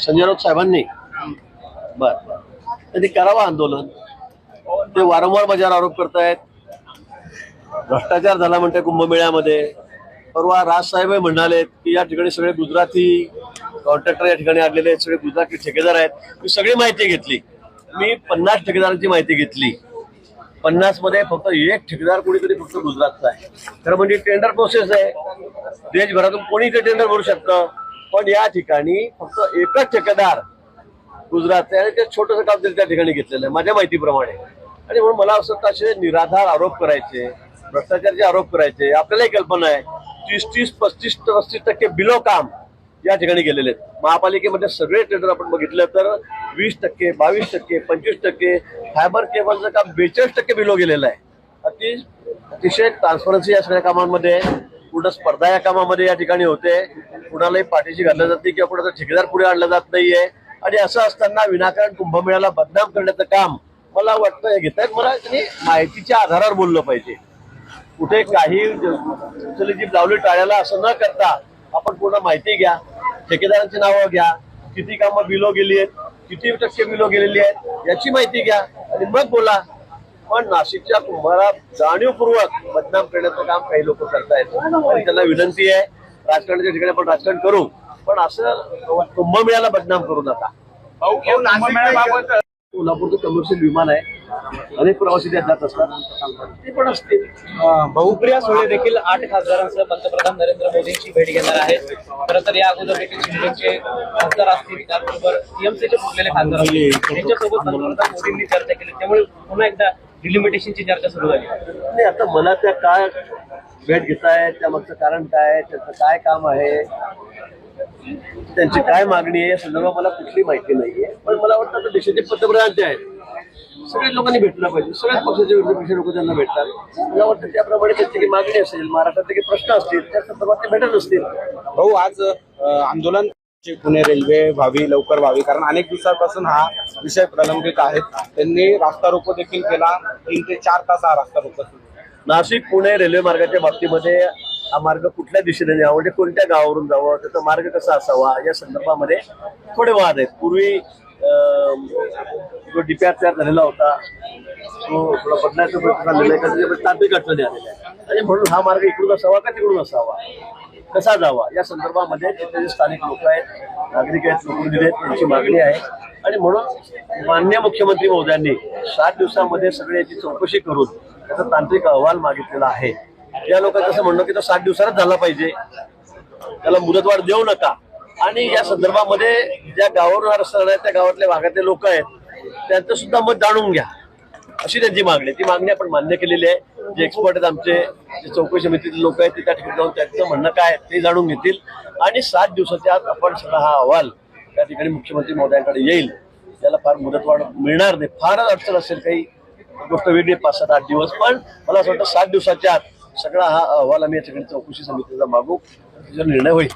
संजय राऊत साहेबांनी बर त्यांनी करावं आंदोलन. ते वारंवार माझ्यावर आरोप करतायत, भ्रष्टाचार झाला म्हणते कुंभमेळ्यामध्ये. परवा राज साहेब म्हणाले की या ठिकाणी सगळे गुजराती कॉन्ट्रॅक्टर या ठिकाणी आलेले आहेत, सगळे गुजराती ठेकेदार आहेत. मी सगळी माहिती घेतली. मी 50 ठेकेदारांची माहिती घेतली. 50 मध्ये फक्त एक ठेकेदार कोणीतरी फक्त गुजरातचा आहे. तर म्हणजे टेंडर प्रोसेस आहे, देशभरातून कोणी ते टेंडर भरू शकतं. पण या ठिकाणी फक्त एकच ठेकेदार गुजरातचे आणि ते छोटंसं काम त्या ठिकाणी घेतलेलं आहे माझ्या माहितीप्रमाणे. आणि म्हणून मला असं वाटतं असे निराधार आरोप करायचे, भ्रष्टाचाराचे आरोप करायचे. आपल्यालाही कल्पना आहे 30-30, 35% बिलो काम या ठिकाणी गेलेले आहेत. महापालिकेमध्ये सगळे टेंडर आपण बघितलं तर 20%, 22%, 25%, फायबर केबलचं काम 42% बिलो गेलेलं आहे. अतिशय ट्रान्सपरन्सी या सगळ्या कामांमध्ये, पूर्ण स्पर्धा या कामामध्ये या ठिकाणी होते. कुणालाही पाठीशी घाललं जाते किंवा कुणाचा ठेकेदार पुढे आणला जात नाहीये. आणि असं असताना विनाकारण कुंभमेळ्याला बदनाम करण्याचं काम मला वाटतं हे घेत आहेत. मला त्यांनी माहितीच्या आधारावर बोललं पाहिजे. कुठे काही जीप लावली टाळ्याला असं न करता आपण पूर्ण माहिती घ्या, ठेकेदारांची नावं घ्या, किती कामं बिलो गेली आहेत, किती टक्के बिलो गेलेली आहेत याची माहिती घ्या आणि मग बोला. पण नाशिकच्या कुंभाला जाणीवपूर्वक बदनाम करण्याचं काम काही लोक करतायत. आणि त्यांना विनंती आहे, राजकारणाच्या ठिकाणी आपण राजकारण करू, पण असं कुंभमेळ्याला बदनाम करू नका. कोल्हापूरचं कमर्शियल विमान आहे, अनेक प्रवासी त्यात जात असतात, ते पण असतील. बहुप्रिया सुळे देखील 8 खासदारांसह पंतप्रधान नरेंद्र मोदींची भेट घेणार आहेत. खरं तर या अगोदर देखील शिंदेचे खासदार असतील, त्याचबरोबर टीएमसीचे फुटलेले खासदार असतील, त्यांच्यासोबत पंतप्रधान मोदींनी चर्चा केली. त्यामुळे पुन्हा एकदा डिलिमिटेशनची चर्चा सुरू झाली. नाही, आता मला त्या काय भेट घेताय, त्यामागचं कारण काय, त्याचं काय काम आहे, त्यांची काय मागणी आहे या संदर्भात मला कुठली माहिती नाहीये. पण मला वाटतं आता देशाचे पंतप्रधान ते आहेत, सगळ्या लोकांनी भेटलं पाहिजे. सगळ्याच पक्षाचे विरोधी पक्ष लोक त्यांना भेटतात. मला वाटतं त्याप्रमाणे त्यांची काही मागणी असेल, महाराष्ट्राचे काही प्रश्न असतील, त्या संदर्भात ते भेटत असतील. भाऊ, आज आंदोलन पुणे रेल्वे व्हावी, लवकर व्हावी, कारण अनेक दिवसांपासून हा विषय प्रलंबित आहे. त्यांनी रास्ता रोको देखील केला. 3 ते 4 तास हा रास्ता रोको. नाशिक पुणे रेल्वे मार्गाच्या बाबतीमध्ये हा मार्ग कुठल्या दिशेने न्यावा, म्हणजे कोणत्या गावावरून जावं, त्याचा मार्ग कसा असावा या संदर्भामध्ये थोडे वाद आहेत. पूर्वी जो डीपीआर तयार झालेला होता तो थोडा बदलायचा प्रयत्न झालेला आहे, त्याच्यामध्ये तांत्रिक अडचणी आलेल्या आहेत. आणि म्हणून हा मार्ग इकडून असावा का तिकडून असावा, कसा जावा या संदर्भामध्ये तिथे स्थानिक लोक आहेत, नागरिक आहेत, लोकप्रतिनिधी आहेत, त्यांची मागणी आहे. आणि म्हणून माननीय मुख्यमंत्री महोदयांनी 7 दिवसामध्ये सगळे याची चौकशी करून त्याचा तांत्रिक अहवाल मागितलेला आहे. या लोकांचं असं म्हणणं की तो 7 दिवसातच झाला पाहिजे, त्याला मुदतवाढ देऊ नका. आणि या संदर्भामध्ये ज्या गावावरून हा रस्ता आहे त्या गावातल्या भागातले लोक आहेत, त्यांचं सुद्धा मत जाणून घ्या, अशी त्यांची मागणी आहे. ती मागणी आपण मान्य केलेली आहे. जे एक्सपर्ट आहेत आमचे, जे चौकशी समितीचे लोक आहेत, ते त्या ठिकाणी जाऊन त्यांचं म्हणणं काय ते जाणून घेतील. आणि 7 दिवसाच्या आत आपण सगळा हा अहवाल त्या ठिकाणी मुख्यमंत्री महोदयांकडे येईल. त्याला फार मुदतवाढ मिळणार नाही, फारच अडचण असेल, काही गोष्ट वेगळी 5-7-8 दिवस. पण मला असं वाटतं 7 दिवसाच्या आत सगळा हा अहवाल आम्ही या ठिकाणी चौकशी समितीचा मागू, त्याचा निर्णय होईल.